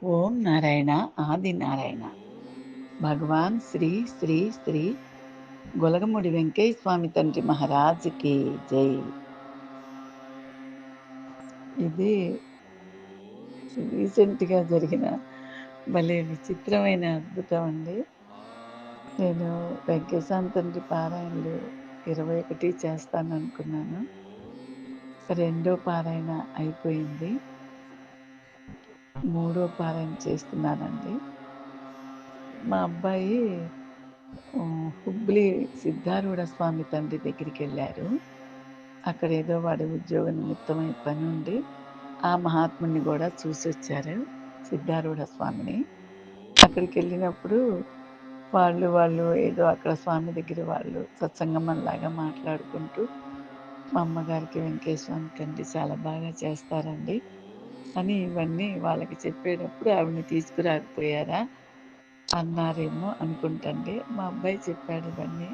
ఓం నారాయణ ఆది నారాయణ. భగవాన్ శ్రీ శ్రీ శ్రీ గొలగముడి వెంకయ్య స్వామి తండ్రి మహారాజుకి జై. ఇది రీసెంట్గా జరిగిన భలే విచిత్రమైన అద్భుతం అండి. నేను వెంకటేశ్వర తండ్రి పారాయణలు 21 చేస్తాను అనుకున్నాను. రెండో పారాయణ అయిపోయింది. మూడో పారాయణ చేస్తున్నానండి. మా అబ్బాయి హుబ్లీ సిద్ధారూఢ స్వామి తండ్రి దగ్గరికి వెళ్ళారు. అక్కడ ఏదో వాడి ఉద్యోగ నిమిత్తమై పని ఉండి ఆ మహాత్ముని కూడా చూసి వచ్చారు, సిద్ధారూఢ స్వామిని. అక్కడికి వెళ్ళినప్పుడు వాళ్ళు ఏదో అక్కడ స్వామి దగ్గర వాళ్ళు సత్సంగమంలాగా మాట్లాడుకుంటూ మా అమ్మగారికి వెంకటేశ్వర తండ్రి చాలా బాగా చేస్తారండి అని ఇవన్నీ వాళ్ళకి చెప్పేటప్పుడు ఆవిడని తీసుకురాకపోయారా అన్నారేమో అనుకుంటండి. మా అబ్బాయి చెప్పాడు ఇవన్నీ.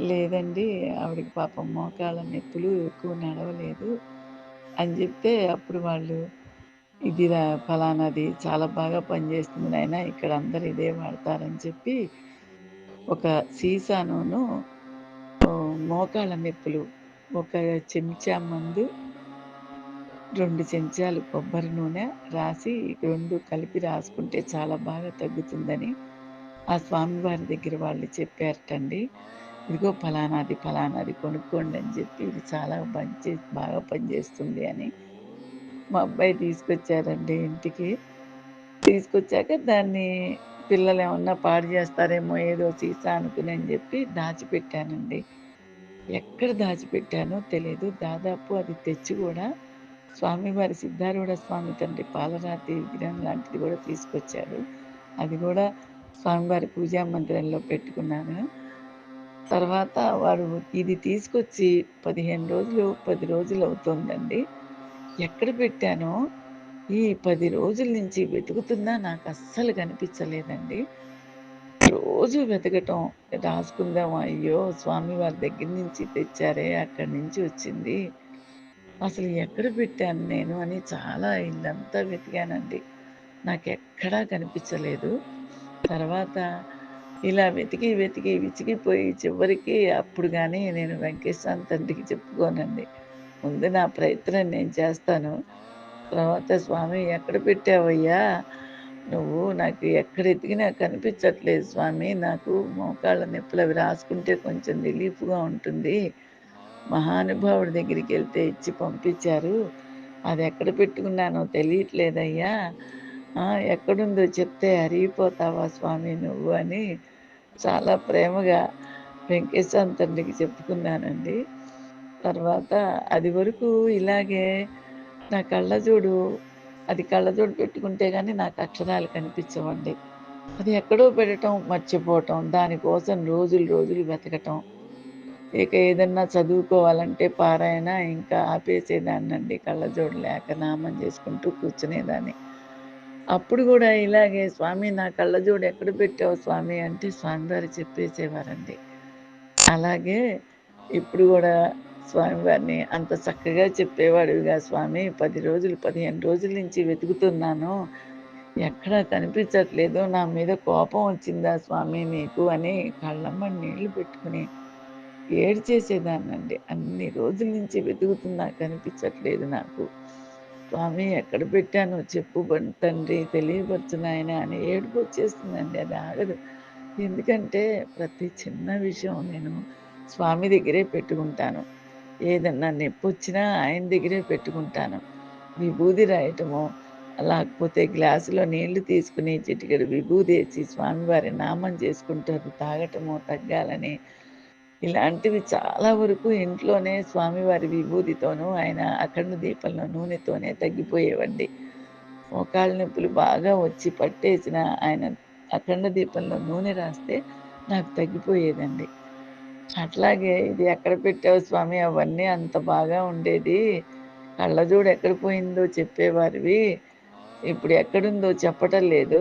లేదండి, ఆవిడకి పాపం మోకాళ్ళ నొప్పులు, ఎక్కువ నడవలేదు అని చెప్తే అప్పుడు వాళ్ళు ఇది ఫలానాది చాలా బాగా పనిచేస్తుంది నాయన, ఇక్కడ అందరు ఇదే వాడతారని చెప్పి ఒక సీసాను మోకాళ్ళ నొప్పులు, ఒక చెంచా మందు, 2 చెంచాలు కొబ్బరి నూనె రాసి 2 కలిపి రాసుకుంటే చాలా బాగా తగ్గుతుందని ఆ స్వామివారి దగ్గర వాళ్ళు చెప్పారటండి. ఇదిగో ఫలానాది కొనుక్కోండి అని చెప్పి, ఇది చాలా బాగా పనిచేస్తుంది అని మా అబ్బాయి తీసుకొచ్చారండి ఇంటికి. తీసుకొచ్చాక దాన్ని పిల్లలు ఏమన్నా పాడు చేస్తారేమో ఏదో సీసా అనుకుని అని చెప్పి దాచిపెట్టానండి. ఎక్కడ దాచిపెట్టానో తెలీదు. దాదాపు అది తెచ్చి కూడా స్వామివారి సిద్ధారూఢ స్వామి తండ్రి పాలరాతి విగ్రహం లాంటిది కూడా తీసుకొచ్చారు. అది కూడా స్వామివారి పూజా మందిరంలో పెట్టుకున్నాను. తర్వాత వాడు ఇది తీసుకొచ్చి 15 రోజులు, 10 రోజులు అవుతోందండి. ఎక్కడ పెట్టానో ఈ 10 రోజుల నుంచి వెతుకుతున్నా నాకు అస్సలు కనిపించలేదండి. రోజు వెతకటం, రాసుకుందాం, అయ్యో స్వామివారి దగ్గర నుంచి తెచ్చారే, అక్కడి నుంచి వచ్చింది, అసలు ఎక్కడ పెట్టాను నేను అని చాలా ఇల్లంతా వెతికానండి. నాకెక్కడా కనిపించలేదు. తర్వాత ఇలా వెతికి విసిగిపోయి చివరికి అప్పుడు గానీ నేను వెంకటేశ్వర తండ్రికి చెప్పుకోనండి. ముందు నా ప్రయత్నం నేను చేస్తాను. తర్వాత స్వామి ఎక్కడ పెట్టావయ్యా నువ్వు? నాకు ఎక్కడ ఎతికినా కనిపించట్లేదు స్వామి. నాకు మోకాళ్ళ నొప్పులు అవి రాసుకుంటే కొంచెం రిలీఫ్‌గా ఉంటుంది. మహానుభావుడి దగ్గరికెళ్తే ఇచ్చి పంపించారు. అది ఎక్కడ పెట్టుకున్నానో తెలియట్లేదయ్యా. ఎక్కడుందో చెప్తే అరిగిపోతావా స్వామి నువ్వు అని చాలా ప్రేమగా వెంకటేశ్వర తండ్రికి చెప్పుకున్నానండి. తర్వాత అది వరకు ఇలాగే నా కళ్ళజోడు, అది కళ్ళజోడు పెట్టుకుంటే గానీ నాకు అక్షరాలు కనిపించవండి. అది ఎక్కడో పెట్టటం, మర్చిపోవటం, దానికోసం రోజులు వెతకటం. ఇక ఏదన్నా చదువుకోవాలంటే పారాయణ ఇంకా ఆపేసేదాన్నండి. కళ్ళజోడు లేక నామం చేసుకుంటూ కూర్చునేదాన్ని. అప్పుడు గూడా ఇలాగే స్వామి నా కళ్ళజోడు ఎక్కడ పెట్టావు స్వామి అంటే స్వామివారు చెప్పేసేవారండి. అలాగే ఇప్పుడు గూడా స్వామివారిని అంత చక్కగా చెప్పేవాడివిగా స్వామి, 10 రోజులు, 15 రోజుల నుంచి వెతుకుతున్నాను. ఎక్కడా కనిపించట్లేదు. నా మీద కోపం వచ్చిందా స్వామి నీకు అని కళ్ళమ్మట నీళ్లు పెట్టుకుని ఏడ్చేసేదాన్నండి. అన్ని రోజుల నుంచి వెతుకుతున్నా కనిపించట్లేదు నాకు. స్వామి ఎక్కడ పెట్టానో చెప్పు తండ్రి, తెలియపరచు నాయనా అని ఏడుపొచ్చేస్తుందండి. అది ఆగదు. ఎందుకంటే ప్రతి చిన్న విషయం నేను స్వామి దగ్గరే పెట్టుకుంటాను. ఏదన్నా నొప్పొచ్చినా ఆయన దగ్గరే పెట్టుకుంటాను. విభూది రాయటమో, లేకపోతే గ్లాసులో నీళ్లు తీసుకుని చిటికెడు విభూదేసి స్వామివారి నామం చేసుకుంటూ అది తాగటమో తగ్గాలని, ఇలాంటివి చాలా వరకు ఇంట్లోనే స్వామివారి విభూదితోనూ, ఆయన అఖండ దీపంలో నూనెతోనే తగ్గిపోయేవండి. మోకాళ్ళ నొప్పులు బాగా వచ్చి పట్టేసిన ఆయన అఖండ దీపంలో నూనె రాస్తే నాకు తగ్గిపోయేదండి. అట్లాగే ఇది ఎక్కడ పెట్టావు స్వామి అవన్నీ అంత బాగా ఉండేది. కళ్ళజోడు ఎక్కడ పోయిందో చెప్పేవారివి. ఇప్పుడు ఎక్కడుందో చెప్పటం లేదు.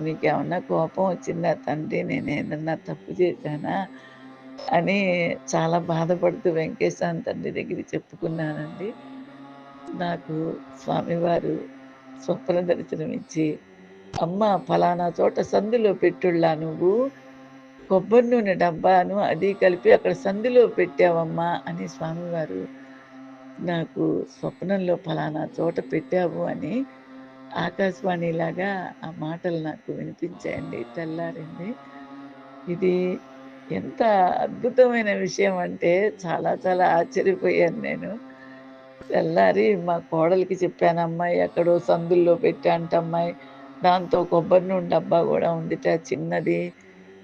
నీకేమన్నా కోపం వచ్చిందా తండ్రి? నేనేదన్నా తప్పు చేశానా? అని చాలా బాధపడుతూ వెంకటేశ్వర తండ్రి దగ్గర చెప్పుకున్నానండి. నాకు స్వామివారు స్వప్న దర్శనమిచ్చి, "అమ్మ ఫలానా చోట సందులో పెట్టుళ్ళా నువ్వు. కొబ్బరి నూనె డబ్బాను అది కలిపి అక్కడ సందులో పెట్టావమ్మా" అని స్వామివారు నాకు స్వప్నంలో ఫలానా చోట పెట్టావు అని ఆకాశవాణిలాగా ఆ మాటలు నాకు వినిపించాయండి. తెల్లారింది. ఇది ఎంత అద్భుతమైన విషయం అంటే చాలా చాలా ఆశ్చర్యపోయాను నేను. తెల్లారి మా కోడలికి చెప్పాను, "అమ్మాయి ఎక్కడో సందుల్లో పెట్టాంటమ్మాయి. దాంతో కొబ్బరి నూనె డబ్బా గూడా ఉందిట చిన్నది.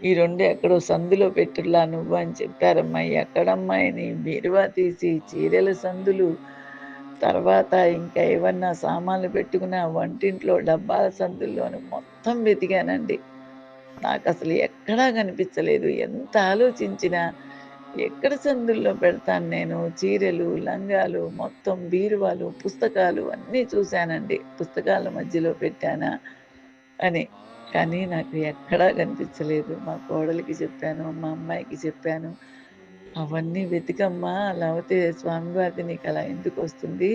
ఈ 2 ఎక్కడో సందులో పెట్టుల్లా నువ్వు" అని చెప్పారమ్మాయి. ఎక్కడమ్మాయి నీ బీరువా తీసి చీరల సందులు, తర్వాత ఇంకా ఏవన్నా సామాన్లు పెట్టుకున్న వంటింట్లో డబ్బాల సందుల్లోను మొత్తం వెతికానండి. నాకసలు ఎక్కడా కనిపించలేదు. ఎంత ఆలోచించినా ఎక్కడ సందుల్లో పెడతాను నేను. చీరలు, లంగాలు, మొత్తం బీరువాలు, పుస్తకాలు అన్నీ చూశానండి. పుస్తకాల మధ్యలో పెట్టానా అని. కానీ నాకు ఎక్కడా కనిపించలేదు. మా కోడలికి చెప్పాను, మా అమ్మాయికి చెప్పాను. "అవన్నీ వెతికమ్మా లేపోతే స్వామివారిది నీకలా ఎందుకొస్తుంది?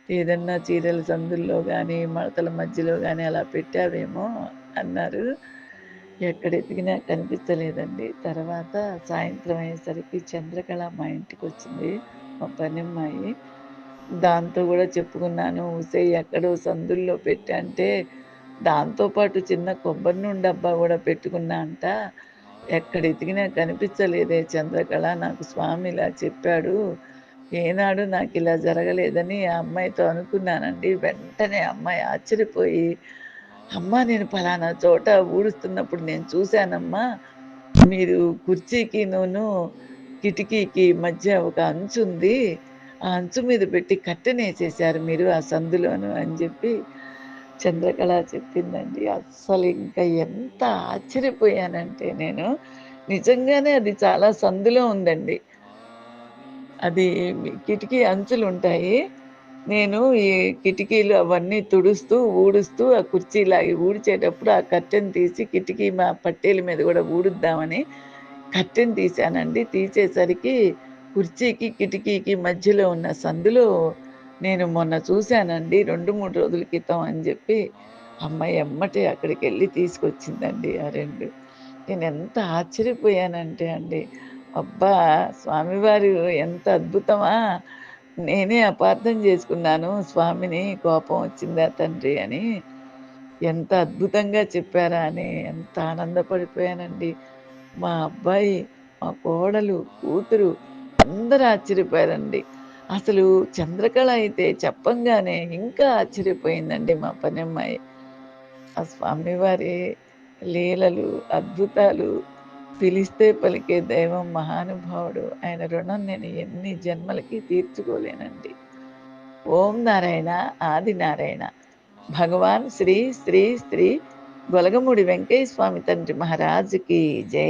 ఏదన్నా చీరల సందుల్లో గానీ, మడతల మధ్యలో గానీ అలా పెట్టావేమో" అన్నారు. ఎక్కడెతికినా కనిపించలేదండి. తర్వాత సాయంత్రం అయ్యేసరికి చంద్రకళ మా ఇంటికొచ్చింది. మా పనమ్మాయి. దాంతో గూడా చెప్పుకున్నాను. "ఒసేయ్! ఎక్కడో సందుల్లో పెట్టా" అంటే, దాంతో పాటు చిన్న కొబ్బరి నూనె డబ్బా గూడా పెట్టుకున్నా అంట. ఎక్కడెతికినా కనిపించలేదే చంద్రకళ. నాకు స్వామి ఇలా చెప్పాడు. ఏనాడు నాకిలా జరగలేదని ఆ అమ్మాయితో అనుకున్నానండి. వెంటనే ఆ అమ్మాయి ఆశ్చర్యపోయి, "అమ్మా! నేను పలానా చోట ఊడుస్తున్నప్పుడు నేను చూశానమ్మా. మీరు కుర్చీకినూను, కిటికీకి మధ్య ఒక అంచుంది. ఆ అంచు మీద పెట్టి కర్టెనేసేశారు మీరు ఆ సందులోను" అని జెప్పి చంద్రకళ చెప్పిందండి. అస్సలింక ఎంత ఆశ్చర్యపోయానంటే నేను, నిజంగానే అది చాలా సందులో ఉందండి. అది కిటికీ అంచులుంటాయి. నేను ఈ కిటికీలు అవన్నీ తుడుస్తూ, ఊడుస్తూ ఆ కుర్చీ లాగి ఊడ్చేటప్పుడు ఆ కర్టెన్ తీసి కిటికీ పట్టీల మీద గూడా ఊడుద్దామని కర్టెన్ తీశానండి. తీసేసరికి కుర్చీకి, కిటికీకి మధ్యలో ఉన్న సందులో నేను మొన్న చూశానండి 2, 3 రోజుల క్రితం అని జెప్పి, అమ్మాయి ఎమ్మటే అక్కడికెళ్ళి తీసుకొచ్చిందండి ఆ 2. నేనెంత ఆశ్చర్యపోయానంటే అండి, అబ్బా! స్వామివారు ఎంత అద్భుతమా! నేనే అపార్థం జేసుకున్నాను స్వామిని, కోపం వచ్చిందా తండ్రి అని. ఎంత అద్భుతంగా చెప్పారా అని ఎంత ఆనందపడిపోయానండి. మా అబ్బాయి, మా కోడలు, కూతురు అందరూ ఆశ్చర్యపోయారండి. అసలు చంద్రకళ అయితే చెప్పంగానే ఇంకా ఆశ్చర్యపోయిందండి మా పనమ్మాయి. ఆ స్వామివారి లీలలు, అద్భుతాలు, పిలిస్తే పలికే దైవం మహానుభావుడు. ఆయన రుణం నేను ఎన్ని జన్మలకి తీర్చుకోలేనండి. ఓం నారాయణ, ఆది నారాయణ. భగవాన్ శ్రీ శ్రీ శ్రీ గొలగమూడి వెంకయ్య స్వామి తండ్రి మహారాజుకి జై.